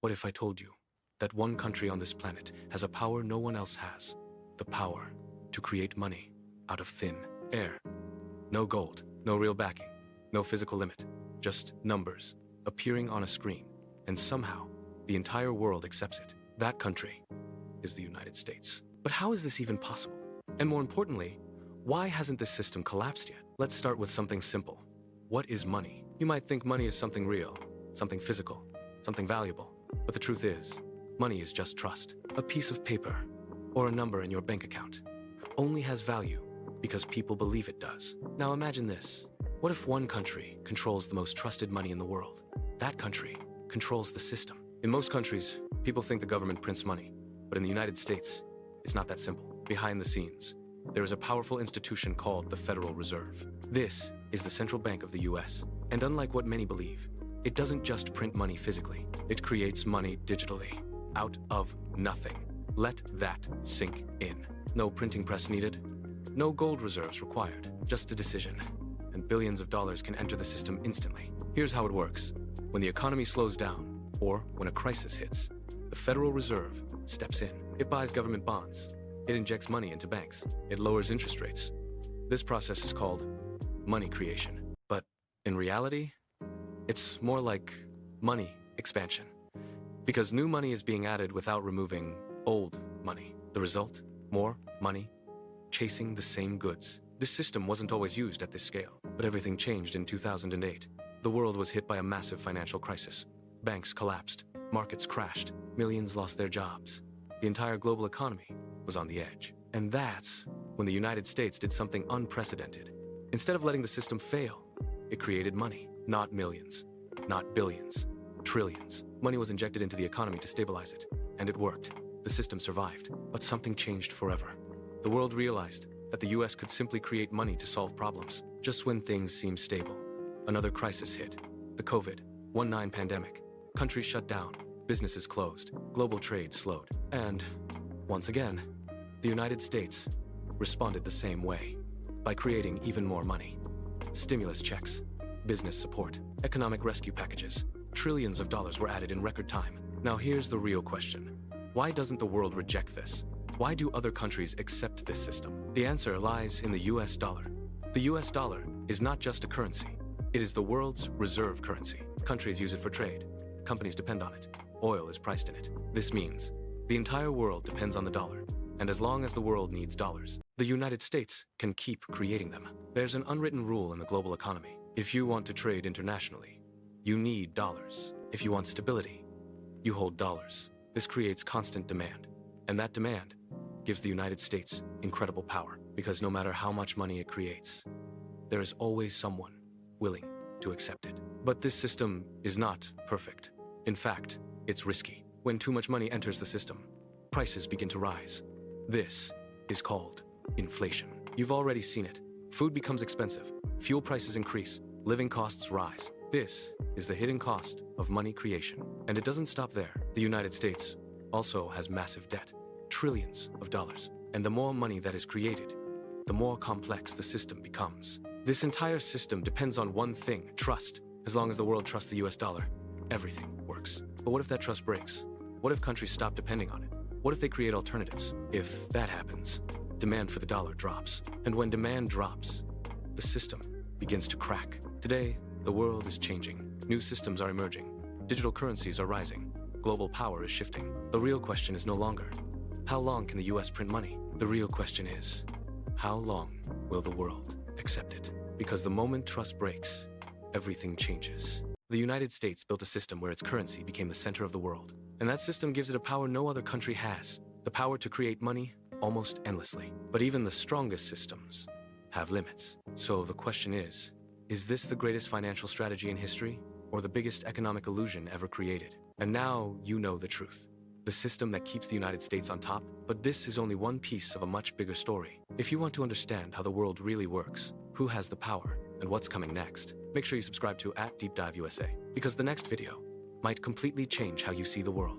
What if I told you that one country on this planet has a power no one else has? The power to create money out of thin air. No gold, no real backing, no physical limit, just numbers appearing on a screen, and somehow the entire world accepts it. That country is the United States. But how is this even possible? And more importantly, why hasn't this system collapsed yet? Let's start with something simple. What is money? You might think money is something real, something physical, something valuable. But the truth is, money is just trust. A piece of paper or a number in your bank account only has value because people believe it does. Now imagine this. What if one country controls the most trusted money in the world? That country controls the system. In most countries, people think the government prints money. But in the United States, it's not that simple. Behind the scenes, there is a powerful institution called the Federal Reserve. This is the central bank of the US. And unlike what many believe, it doesn't just print money physically. It creates money digitally, out of nothing. Let that sink in. No printing press needed. No gold reserves required. Just a decision. And billions of dollars can enter the system instantly. Here's how it works. When the economy slows down, or when a crisis hits, the Federal Reserve steps in. It buys government bonds. It injects money into banks. It lowers interest rates. This process is called money creation. But in reality, it's more like money expansion. Because new money is being added without removing old money. The result? More money chasing the same goods. This system wasn't always used at this scale, but everything changed in 2008. The world was hit by a massive financial crisis. Banks collapsed, markets crashed, millions lost their jobs. The entire global economy was on the edge. And that's when the United States did something unprecedented. Instead of letting the system fail, it created money. Not millions, not billions, trillions. Money was injected into the economy to stabilize it, and it worked. The system survived, but something changed forever. The world realized that the US could simply create money to solve problems. Just when things seemed stable, another crisis hit. The COVID-19 pandemic. Countries shut down, businesses closed, global trade slowed. And, once again, the United States responded the same way, by creating even more money. Stimulus checks, business support, economic rescue packages. Trillions of dollars were added in record time. Now here's the real question. Why doesn't the world reject this? Why do other countries accept this system? The answer lies in the US dollar. The US dollar is not just a currency. It is the world's reserve currency. Countries use it for trade. Companies depend on it. Oil is priced in it. This means the entire world depends on the dollar. And as long as the world needs dollars, the United States can keep creating them. There's an unwritten rule in the global economy. If you want to trade internationally, you need dollars. If you want stability, you hold dollars. This creates constant demand. And that demand gives the United States incredible power. Because no matter how much money it creates, there is always someone willing to accept it. But this system is not perfect. In fact, it's risky. When too much money enters the system, prices begin to rise. This is called inflation. You've already seen it. Food becomes expensive. Fuel prices increase. Living costs rise. This is the hidden cost of money creation. And it doesn't stop there. The United States also has massive debt. Trillions of dollars. And the more money that is created, the more complex the system becomes. This entire system depends on one thing, trust. As long as the world trusts the US dollar, everything works. But what if that trust breaks? What if countries stop depending on it? What if they create alternatives? If that happens, demand for the dollar drops. And when demand drops, the system begins to crack. Today, the world is changing. New systems are emerging. Digital currencies are rising. Global power is shifting. The real question is no longer, how long can the US print money? The real question is, how long will the world accept it? Because the moment trust breaks, everything changes. The United States built a system where its currency became the center of the world. And that system gives it a power no other country has. The power to create money almost endlessly. But even the strongest systems have limits. So the question is this the greatest financial strategy in history? Or the biggest economic illusion ever created? And now you know the truth. The system that keeps the United States on top, but this is only one piece of a much bigger story. If you want to understand how the world really works, who has the power, and what's coming next, make sure you subscribe to @DeepDiveUSA, because the next video might completely change how you see the world.